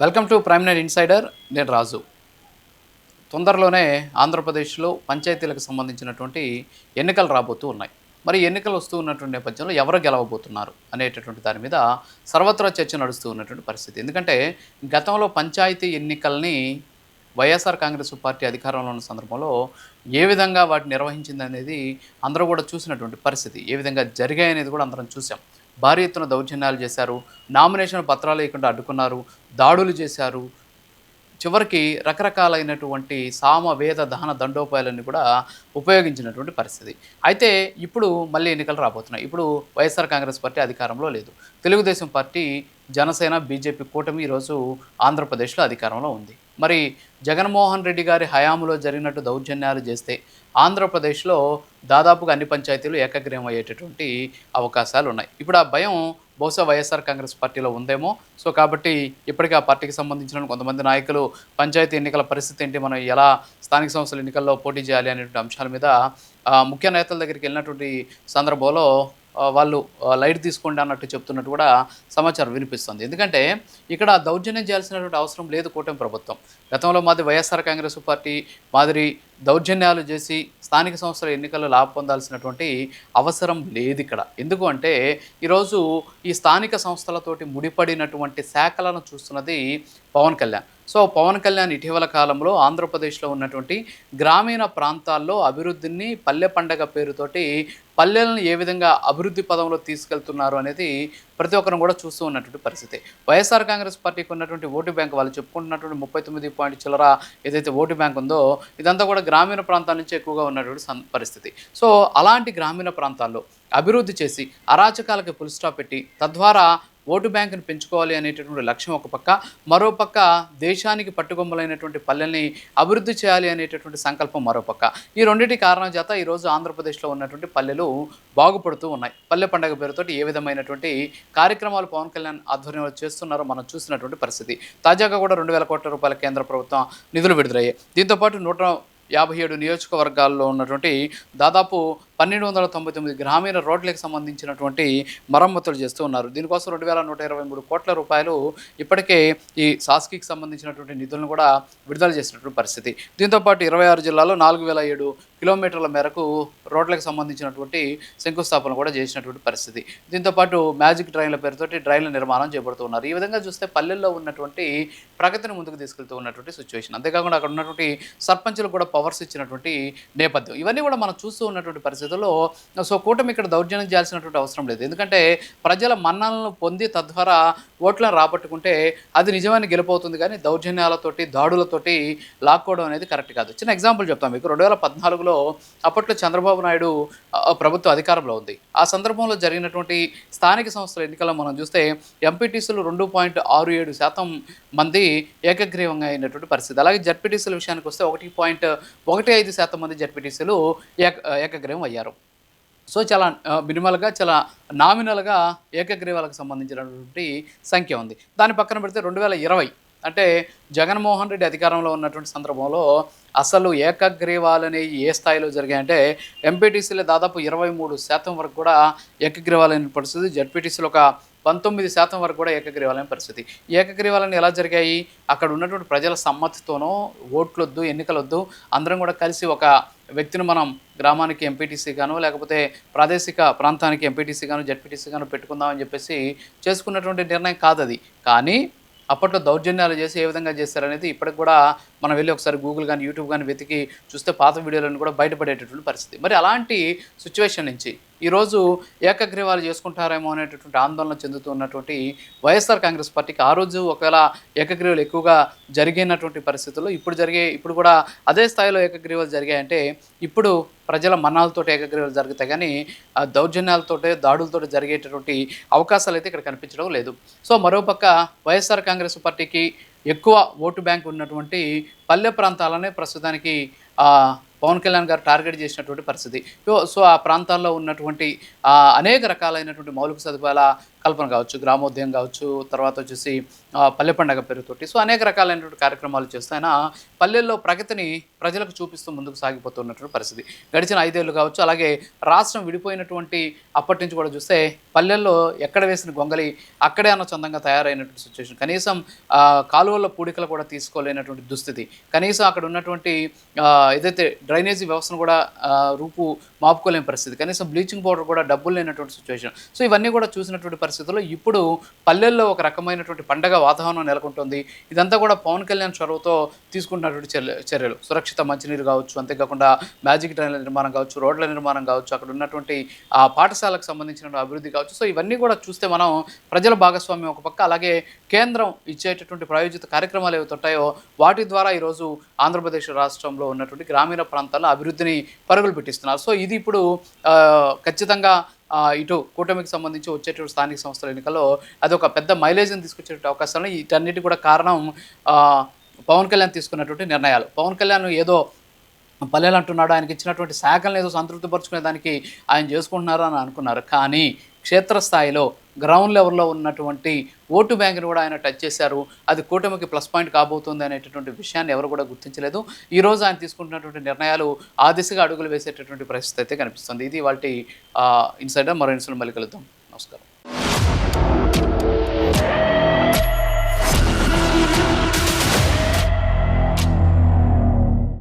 Welcome to prime nine insider. నేను రాజు. తొందరలోనే ఆంధ్రప్రదేశ్లో పంచాయతీలకు సంబంధించినటువంటి ఎన్నికలు రాబోతూ ఉన్నాయి. మరి ఎన్నికలు వస్తూ ఉన్నటువంటి నేపథ్యంలో ఎవరు గెలవబోతున్నారు అనేటటువంటి దాని మీద సర్వత్రా చర్చ నడుస్తూ ఉన్నటువంటి పరిస్థితి. ఎందుకంటే గతంలో పంచాయతీ ఎన్నికల్ని వైఎస్ఆర్ కాంగ్రెస్ పార్టీ అధికారంలో ఉన్న సందర్భంలో ఏ విధంగా వాటిని నిర్వహించింది అనేది అందరూ కూడా చూసినటువంటి పరిస్థితి. ఏ విధంగా జరిగాయనేది కూడా అందరం చూసాం. భారీ ఎత్తున దౌర్జన్యాలు చేశారు, నామినేషన్ పత్రాలు ఇవ్వకుండా అడ్డుకున్నారు, దాడులు చేశారు. చివరికి రకరకాలైనటువంటి సామ వేద దహన దండోపాయాలన్నీ కూడా ఉపయోగించినటువంటి పరిస్థితి. అయితే ఇప్పుడు మళ్ళీ ఎన్నికలు రాబోతున్నాయి. ఇప్పుడు వైఎస్ఆర్ కాంగ్రెస్ పార్టీ అధికారంలో లేదు. తెలుగుదేశం పార్టీ, జనసేన, బీజేపీ కూటమి ఈరోజు ఆంధ్రప్రదేశ్లో అధికారంలో ఉంది. మరి జగన్మోహన్ రెడ్డి గారి హయాంలో జరిగినట్టు దౌర్జన్యాలు చేస్తే ఆంధ్రప్రదేశ్లో దాదాపుగా అన్ని పంచాయతీలు ఏకగ్రీవం అయ్యేటటువంటి అవకాశాలు ఉన్నాయి. ఇప్పుడు ఆ భయం బహుశా వైఎస్ఆర్ కాంగ్రెస్ పార్టీలో ఉందేమో. సో కాబట్టి ఇప్పటికీ ఆ పార్టీకి సంబంధించిన కొంతమంది నాయకులు పంచాయతీ ఎన్నికల పరిస్థితి ఏంటి, మనం ఎలా స్థానిక సంస్థల ఎన్నికల్లో పోటీ చేయాలి అనేటువంటి అంశాల మీద ముఖ్య నేతల దగ్గరికి వెళ్ళినటువంటి సందర్భంలో వాళ్ళు లైట్ తీసుకోండి అన్నట్టు చెప్తున్నట్టు కూడా సమాచారం వినిపిస్తుంది. ఎందుకంటే ఇక్కడ దౌర్జన్యం చేయాల్సినటువంటి అవసరం లేదు కూటమి ప్రభుత్వం. గతంలో మాది వైఎస్ఆర్ కాంగ్రెస్ పార్టీ మాదిరి దౌర్జన్యాలు చేసి స్థానిక సంస్థల ఎన్నికల్లో లాభ పొందాల్సినటువంటి అవసరం లేదు ఇక్కడ. ఎందుకు అంటే ఈరోజు ఈ స్థానిక సంస్థలతోటి ముడిపడినటువంటి శాఖలను చూస్తున్నది పవన్ కళ్యాణ్. సో పవన్ కళ్యాణ్ ఇటీవల కాలంలో ఆంధ్రప్రదేశ్లో ఉన్నటువంటి గ్రామీణ ప్రాంతాల్లో అభివృద్ధిని పల్లె పండగ పేరుతోటి పల్లెలను ఏ విధంగా అభివృద్ధి పదంలో తీసుకెళ్తున్నారు అనేది ప్రతి ఒక్కరు కూడా చూస్తూ ఉన్నటువంటి పరిస్థితి. వైఎస్ఆర్ కాంగ్రెస్ పార్టీకి ఉన్నటువంటి ఓటు బ్యాంక్, వాళ్ళు చెప్పుకుంటున్నటువంటి 39 పాయింట్ చిల్లర ఏదైతే ఓటు బ్యాంక్ ఉందో ఇదంతా కూడా గ్రామీణ ప్రాంతాల నుంచి ఎక్కువగా ఉన్నటువంటి పరిస్థితి. సో అలాంటి గ్రామీణ ప్రాంతాల్లో అభివృద్ధి చేసి అరాచకాలకి ఫుల్ స్టాప్ పెట్టి తద్వారా ఓటు బ్యాంకును పెంచుకోవాలి అనేటటువంటి లక్ష్యం ఒక పక్క, మరోపక్క దేశానికి పట్టుకొమ్మలైనటువంటి పల్లెల్ని అభివృద్ధి చేయాలి అనేటటువంటి సంకల్పం మరోపక్క. ఈ రెండింటి కారణం చేత ఈరోజు ఆంధ్రప్రదేశ్లో ఉన్నటువంటి పల్లెలు బాగుపడుతూ ఉన్నాయి. పల్లె పండుగ పేరుతోటి ఏ విధమైనటువంటి కార్యక్రమాలు పవన్ కళ్యాణ్ ఆధ్వర్యంలో చేస్తున్నారో మనం చూసినటువంటి పరిస్థితి. తాజాగా కూడా 2,000 కోట్ల రూపాయల కేంద్ర ప్రభుత్వం నిధులు విడుదలయ్యాయి. దీంతోపాటు 157 నియోజకవర్గాల్లో ఉన్నటువంటి దాదాపు 1,299 గ్రామీణ రోడ్లకు సంబంధించినటువంటి మరమ్మతులు చేస్తూ ఉన్నారు. దీనికోసం 2,123 కోట్ల రూపాయలు ఇప్పటికే ఈ సాస్కీకి సంబంధించినటువంటి నిధులను కూడా విడుదల చేసినటువంటి పరిస్థితి. దీంతోపాటు 26 జిల్లాలో 4,007 కిలోమీటర్ల మేరకు రోడ్లకు సంబంధించినటువంటి శంకుస్థాపన కూడా చేసినటువంటి పరిస్థితి. దీంతోపాటు మ్యాజిక్ డ్రైన్ల పేరుతోటి డ్రైన్ల నిర్మాణం చేపడుతున్నారు. ఈ విధంగా చూస్తే పల్లెల్లో ఉన్నటువంటి ప్రగతిని ముందుకు తీసుకెళ్తూ ఉన్నటువంటి సిచ్యువేషన్. అంతేకాకుండా అక్కడ ఉన్నటువంటి సర్పంచులు కూడా పవర్స్ ఇచ్చినటువంటి నేపథ్యం. ఇవన్నీ కూడా మనం చూస్తూ ఉన్నటువంటి పరిస్థితుల్లో సో కూటమి ఇక్కడ దౌర్జన్యం చేయాల్సినటువంటి అవసరం లేదు. ఎందుకంటే ప్రజల మన్ననలను పొంది తద్వారా ఓట్లను రాబట్టుకుంటే అది నిజమైన గెలుపవుతుంది. కానీ దౌర్జన్యాలతోటి దాడులతోటి లాక్కోవడం అనేది కరెక్ట్ కాదు. చిన్న ఎగ్జాంపుల్ చెప్తాం మీకు. 2014లో అప్పట్లో చంద్రబాబు నాయుడు ప్రభుత్వ అధికారంలో ఉంది. ఆ సందర్భంలో జరిగినటువంటి స్థానిక సంస్థల ఎన్నికల్లో మనం చూస్తే ఎంపీటీసీలు 2.67% మంది ఏకగ్రీవంగా అయినటువంటి పరిస్థితి. అలాగే జడ్పీటీసీల విషయానికి వస్తే 1.15% మంది జడ్పీటీసీలు ఏకగ్రీవం అయ్యారు. సో చాలా మినిమల్గా, చాలా నామినల్గా ఏకగ్రీవాలకు సంబంధించినటువంటి సంఖ్య ఉంది. దాని పక్కన పెడితే 2020 అంటే జగన్మోహన్ రెడ్డి అధికారంలో ఉన్నటువంటి సందర్భంలో అసలు ఏకగ్రీవాలని ఏ స్థాయిలో జరిగాయంటే ఎంపీటీసీలో దాదాపు 23% వరకు కూడా ఏకగ్రీవాలైన పరిస్థితి, జడ్పీటీసీలో ఒక 19% వరకు కూడా ఏకగ్రీవాలైన పరిస్థితి. ఈ ఏకగ్రీవాలని ఎలా జరిగాయి? అక్కడ ఉన్నటువంటి ప్రజల సమ్మతితోనో, ఓట్లొద్దు, ఎన్నికలొద్దు, అందరం కూడా కలిసి ఒక వ్యక్తిని మనం గ్రామానికి ఎంపీటీసీ గాను, లేకపోతే ప్రాదేశిక ప్రాంతానికి ఎంపీటీసీ గాను, జడ్పీటీసీ గాను పెట్టుకుందామని చెప్పేసి చేసుకున్నటువంటి నిర్ణయం కాదది. కానీ అప్పట్లో దౌర్జన్యాలు చేసి ఏ విధంగా చేశారనేది ఇప్పటికి కూడా మనం వెళ్ళి ఒకసారి గూగుల్ కానీ యూట్యూబ్ కానీ వెతికి చూస్తే పాత వీడియోలను కూడా బయటపడేటటువంటి పరిస్థితి. మరి అలాంటి సిచ్యువేషన్ నుంచి ఈరోజు ఏకగ్రీవాలు చేసుకుంటారేమో అనేటటువంటి ఆందోళన చెందుతూ ఉన్నటువంటి వైఎస్ఆర్ కాంగ్రెస్ పార్టీకి ఆ రోజు ఒకవేళ ఏకగ్రీవాలు ఎక్కువగా జరిగినటువంటి పరిస్థితుల్లో ఇప్పుడు కూడా అదే స్థాయిలో ఏకగ్రీవాలు జరిగాయంటే ఇప్పుడు ప్రజల మన్నాలతో ఏకగ్రీవాలు జరుగుతాయి. కానీ దౌర్జన్యాలతోటే, దాడులతో జరిగేటటువంటి అవకాశాలు అయితే ఇక్కడ కనిపించడం లేదు. సో మరోపక్క వైఎస్ఆర్ కాంగ్రెస్ పార్టీకి ఎక్కువ ఓటు బ్యాంక్ ఉన్నటువంటి పల్లె ప్రాంతాలనే ప్రస్తుతానికి పవన్ కళ్యాణ్ గారు టార్గెట్ చేసినటువంటి పరిస్థితి. సో ఆ ప్రాంతాల్లో ఉన్నటువంటి అనేక రకాలైనటువంటి మౌలిక సదుపాయాల కల్పన కావచ్చు, గ్రామోద్యం కావచ్చు, తర్వాత వచ్చేసి పల్లె పండగ పేరుతోటి సో అనేక రకాలైనటువంటి కార్యక్రమాలు చేస్తూ ఆయన పల్లెల్లో ప్రగతిని ప్రజలకు చూపిస్తూ ముందుకు సాగిపోతున్నటువంటి పరిస్థితి. గడిచిన 5 ఏళ్ళు కావచ్చు, అలాగే రాష్ట్రం విడిపోయినటువంటి అప్పటి నుంచి కూడా చూస్తే పల్లెల్లో ఎక్కడ వేసిన గొంగలి అక్కడే అన్నచందంగా తయారైనటువంటి సిచ్యువేషన్. కనీసం కాలువల పూడికలు కూడా తీసుకోలేనటువంటి దుస్థితి. కనీసం అక్కడ ఉన్నటువంటి ఏదైతే డ్రైనేజీ వ్యవస్థను కూడా రూపు మాపుకోలేని పరిస్థితి. కనీసం బ్లీచింగ్ పౌడర్ కూడా డబ్బులు లేనటువంటి సిచ్యువేషన్. సో ఇవన్నీ కూడా చూసినటువంటి పరిస్థితుల్లో ఇప్పుడు పల్లెల్లో ఒక రకమైనటువంటి పండగ వాతావరణం నెలకొంటుంది. ఇదంతా కూడా పవన్ కళ్యాణ్ చొరవతో తీసుకుంటున్నటువంటి చర్యలు. సురక్షిత మంచినీరు కావచ్చు, అంతేకాకుండా మ్యాజిక్ డ్రైన్ల నిర్మాణం కావచ్చు, రోడ్ల నిర్మాణం కావచ్చు, అక్కడ ఉన్నటువంటి పాఠశాలకు సంబంధించిన అభివృద్ధి కావచ్చు. సో ఇవన్నీ కూడా చూస్తే మనం ప్రజల భాగస్వామ్యం ఒక పక్క, అలాగే కేంద్రం ఇచ్చేటటువంటి ప్రాయోజిత కార్యక్రమాలు ఏవైతే ఉంటాయో వాటి ద్వారా ఈరోజు ఆంధ్రప్రదేశ్ రాష్ట్రంలో ఉన్నటువంటి గ్రామీణ ప్రాంతాల్లో అభివృద్ధిని పరుగులు పెట్టిస్తున్నారు. సో ఇది ఇప్పుడు ఖచ్చితంగా ఇటు కూటమికి సంబంధించి వచ్చేటువంటి స్థానిక సంస్థల ఎన్నికల్లో అదొక పెద్ద మైలేజ్ని తీసుకొచ్చే అవకాశాలు. వీటన్నిటి కూడా కారణం పవన్ కళ్యాణ్ తీసుకున్నటువంటి నిర్ణయాలు. పవన్ కళ్యాణ్ ఏదో పల్లెలు అంటున్నాడు, ఆయనకి ఇచ్చినటువంటి శాఖలను ఏదో సంతృప్తిపరుచుకునే దానికి ఆయన చేసుకుంటున్నారు అని అనుకున్నారు. కానీ క్షేత్రస్థాయిలో గ్రౌండ్ లెవెల్లో ఉన్నటువంటి ఓటు బ్యాంకుని కూడా ఆయన టచ్ చేశారు. అది కూటమికి ప్లస్ పాయింట్ కాబోతుంది అనేటటువంటి విషయాన్ని ఎవరు కూడా గుర్తించలేదు. ఈరోజు ఆయన తీసుకుంటున్నటువంటి నిర్ణయాలు ఆ దిశగా అడుగులు వేసేటటువంటి పరిస్థితి అయితే కనిపిస్తుంది. ఇది వాటి ఇన్సైడర్. మరో ఇన్సిడెంట్ మళ్ళీ కలుద్దాం. నమస్కారం.